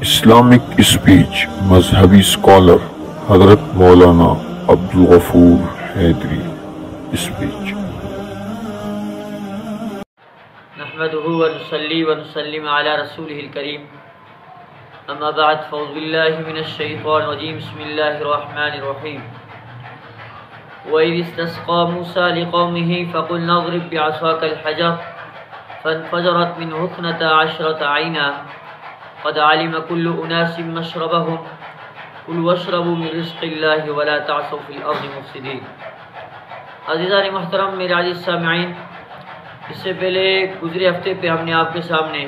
Islamic speech مذہبی scholar حضرت مولانا عبدالغفور حیدری speech. نحمده ونصلي ونسلم على رسوله الكريم اما بعد فاعوذ بالله من الشيطان الرجيم بسم الله الرحمن الرحيم وإذ استسقى موسى لقومه فقلنا اضرب بعصاك الحجر فانفجرت منه 12 عينا قد علم كل أناس مشربهم كلوا واشربوا من رزق الله ولا تعثوا في الأرض مفسدين. عزیزان محترم، میرے عزیز سامعین، اس سے پہلے گزرے ہفتے پہ ہم نے آپ کے سامنے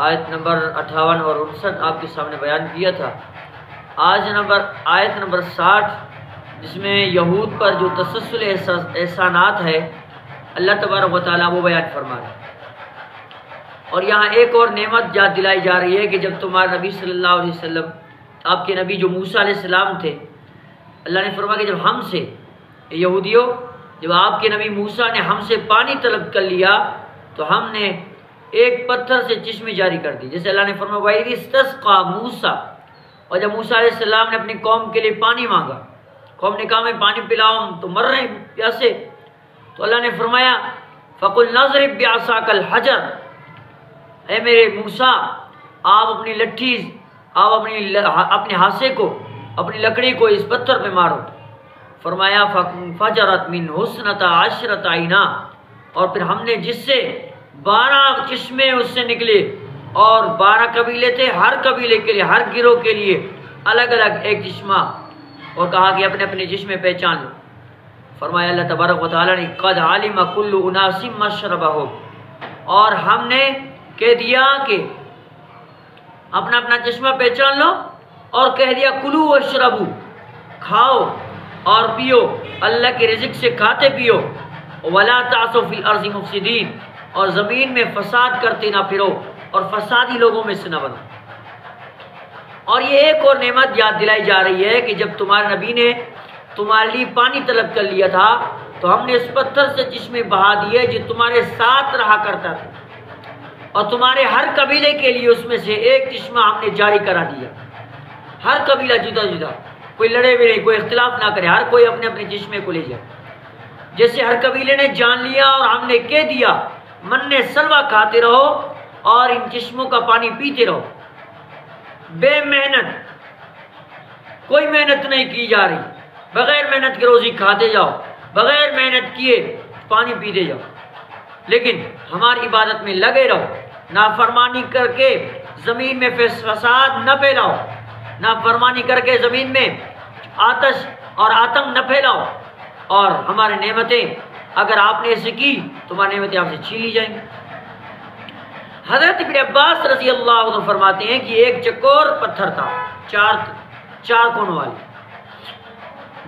آیت نمبر 58 اور 59 آپ کے سامنے بیان کیا تھا. آج آیت نمبر 60 جس میں یہود پر جو تسلسل احسانات ہے اللہ تبارک و تعالیٰ وہ بیان فرما رہے ہیں. اور یہاں ایک اور نعمت یاد دلائی جا رہی ہے کہ جب تمہارے نبی صلی اللہ علیہ وسلم، آپ کے نبی جو موسیٰ علیہ السلام تھے، اللہ نے فرمایا کہ جب ہم سے یہودیوں، جب آپ کے نبی موسیٰ نے ہم سے پانی طلب کر لیا تو ہم نے ایک پتھر سے چشمے جاری کر دی. جیسے اللہ نے فرمایا وَإِذِ اسْتَسْقَىٰ موسیٰ، اور جب موسیٰ علیہ السلام نے اپنی قوم کے لیے پانی مانگا، قوم نے کہا میں پانی پلاؤ، ہم تو مر رہے ہیں پیاسے، تو اللہ نے فرمایا فَقُلْنَا اضْرِب بِعَصَاكَ الْحَجَرَ، اے میرے موسیٰ آپ اپنی لٹھی، آپ اپنے ہاتھے کو، اپنی لکڑی کو اس پتھر پہ مارو. فرمایا فَفَجَرَتْ مِنْهُ 12 عَيْنًا، اور پھر ہم نے جس سے 12 چشمے اس سے نکلے، اور 12 قبیلے تھے، ہر قبیلے کے لیے، ہر گروہ کے لیے الگ الگ ایک چشمہ، اور کہا کہ اپنے اپنے چشمے پہچان لو. فرمایا اللہ تبارک و تعالیٰ نے قَدْ عَلِمَ كُلُّ أُنَاسٍ مَشْرَبَهُمْ، اور ہم نے کہہ دیا کہ اپنا اپنا چشمہ پہچان لو، اور کہہ دیا کلو واشربو، کھاؤ اور پیو، اللہ کے رزق سے کھاتے پیو، ولا تعثوا فی الارض مفسدین، اور زمین میں فساد کرتے نہ پھرو اور فسادی لوگوں میں سے نہ بنو. اور یہ ایک اور نعمت یاد دلائی جا رہی ہے کہ جب تمہارے نبی نے تمہارے لیے پانی طلب کر لیا تھا تو ہم نے اس پتھر سے چشمے بہا دیے جو تمہارے ساتھ رہا کرتا تھا، اور تمہارے ہر قبیلے کے لیے اس میں سے ایک چشمہ ہم نے جاری کرا دیا. ہر قبیلہ جدا جدا، کوئی لڑے بھی نہیں، کوئی اختلاف نہ کرے، ہر کوئی اپنے اپنے چشمے کو لے جائے. جیسے ہر قبیلے نے جان لیا اور ہم نے کہہ دیا من سلوہ کھاتے رہو اور ان چشموں کا پانی پیتے رہو، بے محنت، کوئی محنت نہیں کی جا رہی، بغیر محنت کے روزی کھاتے جاؤ، بغیر محنت کیے پانی پیتے جاؤ، لیکن ہماری عبادت میں لگے رہو، نافرمانی کر کے زمین میں فساد نہ پھیلاؤ، نافرمانی کر کے زمین میں آتش اور آتنک نہ پھیلاؤ، اور ہماری نعمتیں اگر آپ نے ایسے کی تو ہماری نعمتیں آپ سے چھین لی جائیں گی. حضرت ابن عباس رضی اللہ عنہ فرماتے ہیں کہ ایک چکور پتھر تھا، چار کونوں والی،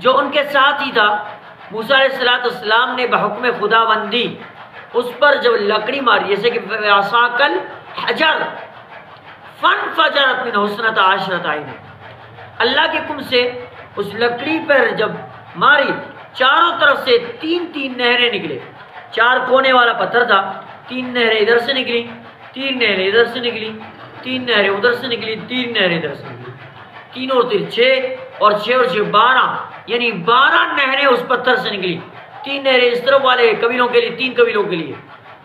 جو ان کے ساتھ ہی تھا. موسیٰ علیہ السلام نے بحکم خدا بندی اس پر جب لکڑی ماری، جیسے کہ عصاک الحجر فانفجرت منہ 12 عینا، اللہ کے حکم سے اس لکڑی پر جب ماری چاروں طرف سے تین نہریں نکلے. 4 کونے والا پتھر تھا، 3 نہریں ادھر سے نکلی، 3 نہریں ادھر سے نکلی، 3 نہریں ادھر سے نکلی، 3 نہریں ادھر سے نکلی، 3 اور 3 6 اور 6 اور 6 12، یعنی 12 نہریں اس پتھر سے نکلی. 3 نہریں اس طرف والے قبیلوں کے لیے، 3 قبیلوں کے لیے،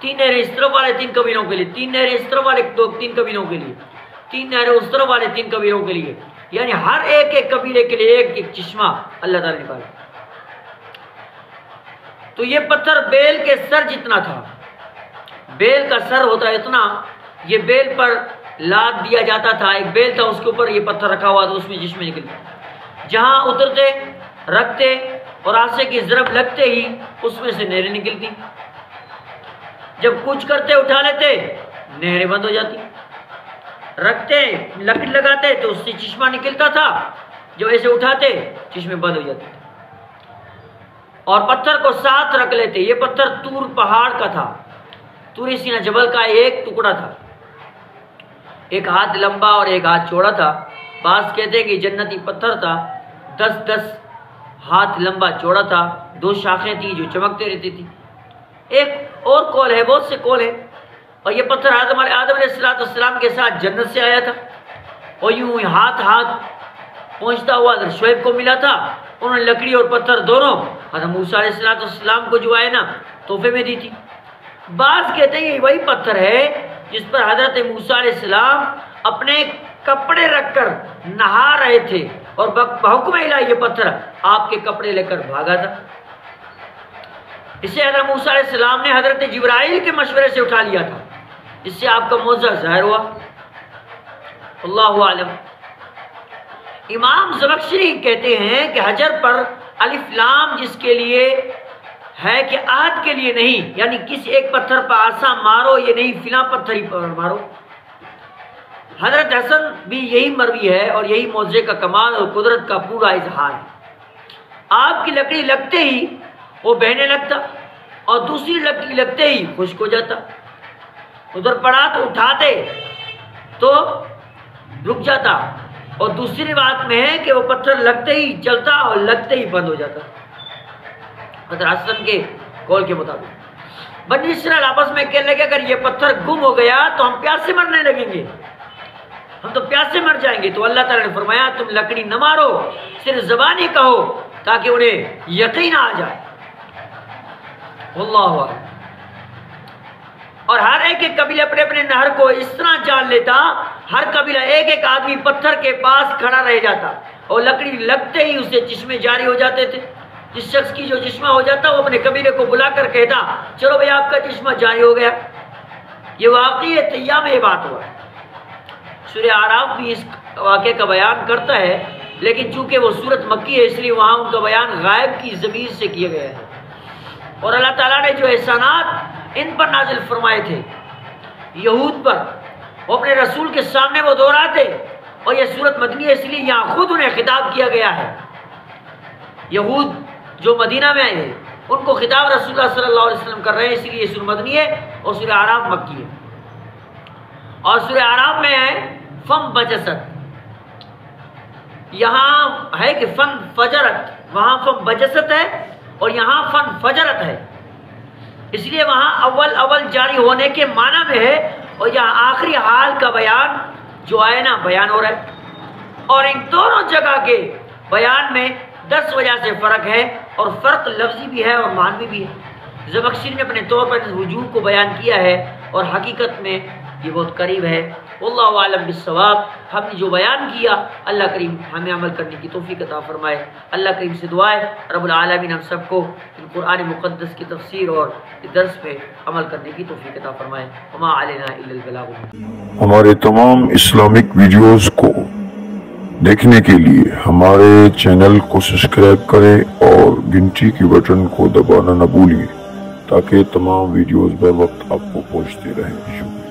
3 نہریں اس طرف والے 3 قبیلوں کے لیے، 3 نہریں اس طرف والے 3 قبیلوں کے لیے، 3 نہریں اس طرف والے 3 قبیلوں کے لیے، یعنی ہر ایک قبیلے کے لیے ایک چشمہ اللہ تعالیٰ نے نکالا. تو یہ پتھر بیل کے سر جتنا تھا، بیل کا سر ہوتا ہے اتنا، یہ بیل پر لاد دیا جاتا تھا. ایک بیل تھا، اس کے اوپر یہ پتھر رکھا ہوا تھا، اس میں چشمے نکلتے، جہاں اترتے رکھتے اور آسے کی ضرب لگتے ہی اس میں سے نہریں نکلتی. جب کچھ کرتے اٹھا لیتے نہریں بند ہو جاتی، رکھتے لکڑی لگاتے تو اس سے چشمہ نکلتا تھا، جب ایسے اٹھاتے چشمے بند ہو جاتے. اور پتھر کو ساتھ رکھ لیتے. یہ پتھر طور پہاڑ کا تھا، طور سینا جبل کا ایک ٹکڑا تھا، 1 ہاتھ لمبا اور 1 ہاتھ چوڑا تھا. بعض کہتے ہیں کہ جنتی پتھر تھا، 10 ہاتھ لمبا چوڑا تھا، 2 شاخیں تھیں جو چمکتے رہتی تھی. ایک اور قول ہے، بہت سے قول ہیں. اور یہ پتھر آدم علیہ السلام کے ساتھ جنت سے آیا تھا. اور یوں ہاتھ پہنچتا ہوا حضرت شعیب کو ملا تھا. انہوں نے لکڑی اور پتھر دونوں حضرت موسیٰ علیہ السلام کو جو ہے نا تحفے میں دی تھی. بعض کہتے ہیں یہ وہی پتھر ہے جس پر حضرت موسیٰ علیہ السلام اپنے کپڑے رکھ کر نہا رہے تھے اور بحکم الہی یہ پتھر آپ کے کپڑے لے کر بھاگا تھا. اسے حضرت موسیٰ علیہ السلام نے حضرت جبرائیل کے مشورے سے اٹھا لیا تھا. اس سے آپ کا معجزہ ظاہر ہوا. اللہ عالم. امام زمخشری کہتے ہیں کہ حجر پر الف لام جس کے لیے ہے کہ عہد کے لیے نہیں، یعنی کسی ایک پتھر پر آسا مارو یہ نہیں فلاں پتھر ہی پر مارو. حضرت حسن بھی یہی مروی ہے اور یہی معجزے کا کمال اور قدرت کا پورا اظہار ہے. آپ کی لکڑی لگتے ہی وہ بہنے لگتا اور دوسری لکڑی لگتے ہی خشک ہو جاتا. ادھر پڑا تو اٹھاتے تو رک جاتا، اور دوسری بات میں ہے کہ وہ پتھر لگتے ہی چلتا اور لگتے ہی بند ہو جاتا. حضرت حسن کے قول کے مطابق بنی اسرائیل آپس میں کہنے لگے اگر یہ پتھر گم ہو گیا تو ہم پیاس سے مرنے لگیں گے، ہم تو پیاس سے مر جائیں گے. تو اللہ تعالیٰ نے فرمایا تم لکڑی نہ مارو، صرف زبانی کہو تاکہ انہیں یقین آ جائے. اللہ اکبر. اور ہر ایک قبیلہ اپنے اپنے نہر کو اس طرح جان لیتا، ہر قبیلہ ایک آدمی پتھر کے پاس کھڑا رہ جاتا اور لکڑی لگتے ہی اسے چشمے جاری ہو جاتے تھے. جس شخص کی جو چشمہ ہو جاتا وہ اپنے قبیلے کو بلا کر کہتا چلو بھائی آپ کا چشمہ جاری ہو گیا. یہ واقعی طیہ میں یہ بات ہوا ہے. سورہ اعراف بھی اس واقعے کا بیان کرتا ہے، لیکن چونکہ وہ سورت مکی ہے اس لیے وہاں ان کا بیان غائب کی ضمیر سے کیا گیا ہے. اور اللہ تعالیٰ نے جو احسانات ان پر نازل فرمائے تھے یہود پر، وہ اپنے رسول کے سامنے وہ دہراتے. اور یہ سورت مدنی ہے اس لیے یہاں خود انہیں خطاب کیا گیا ہے. یہود جو مدینہ میں آئے ہیں ان کو خطاب رسول اللہ صلی اللہ علیہ وسلم کر رہے ہیں، اس لیے یہ سورہ مدنی ہے اور سورہ اعراف مکی ہے. اور سورہ اعراف میں ہے فم بجست، یہاں ہے کہ فن فجرت، وہاں فم بجست ہے اور یہاں فن فجرت ہے. اس لیے وہاں اول جاری ہونے کے معنی میں ہے اور یہاں آخری حال کا بیان جو آئے نا بیان ہو رہا ہے. اور ان دونوں جگہ کے بیان میں 10 وجہ سے فرق ہے، اور فرق لفظی بھی ہے اور معنوی بھی ہے. زمخشری نے اپنے طور پر اس وجوہ کو بیان کیا ہے اور حقیقت میں یہ بہت قریب ہے. واللہ اعلم بالصواب. ہم نے جو بیان کیا اللہ کریم ہمیں عمل کرنے کی توفیق عطا فرمائے. اللہ کریم سے دعا ہے رب العالمین ہم سب کو قرآن مقدس کی تفسیر اور درس پہ عمل کرنے کی توفیق عطا فرمائے. وما علینا الا البلاغ. ہمارے تمام اسلامک ویڈیوز کو دیکھنے کے لیے ہمارے چینل کو سبسکرائب کریں اور گھنٹی کی بٹن کو دبانا نہ بھولیں تاکہ تمام ویڈیوز بر وقت آپ کو پہنچتے رہیں. شکریہ.